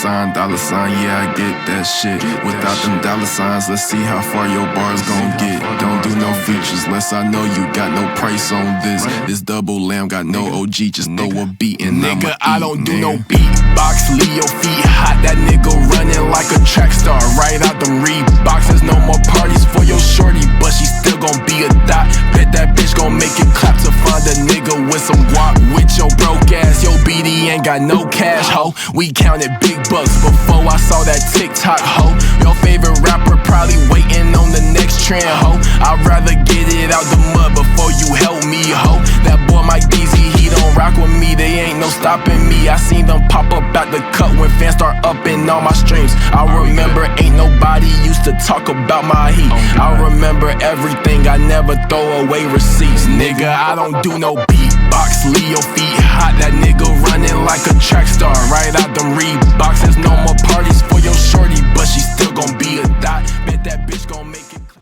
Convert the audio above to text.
sign, yeah, I get that shit. Without them dollar signs, let's see how far your bars gon' get. Don't do no features, less I know you got no price on this. This double lamb got no OG, just throw a beat and nigga, I don't do no beatbox. Leave your feet hot, that nigga running like a track star. Right out them Reeboks, there's no more parties for your shorty, but she still gon' be a dot. Bet that bitch gon' make it clap to find a nigga with some guap. With your broke ass, your BD ain't got no cash, ho. We counted big bucks before I saw that TikTok, ho. Your favorite rapper probably waiting on the next trend, ho. I'd rather get it out the mud before you help me, ho. That boy Mike Deezy, he don't rock with me, they ain't no stopping me. I seen them pop up out the cut when fans start upping all my streams. I remember ain't nobody used to talk about my heat. I remember everything, I never throw away receipts. Nigga, I don't do no beatbox. Leave your feet hot, that nigga running like a track star. Right out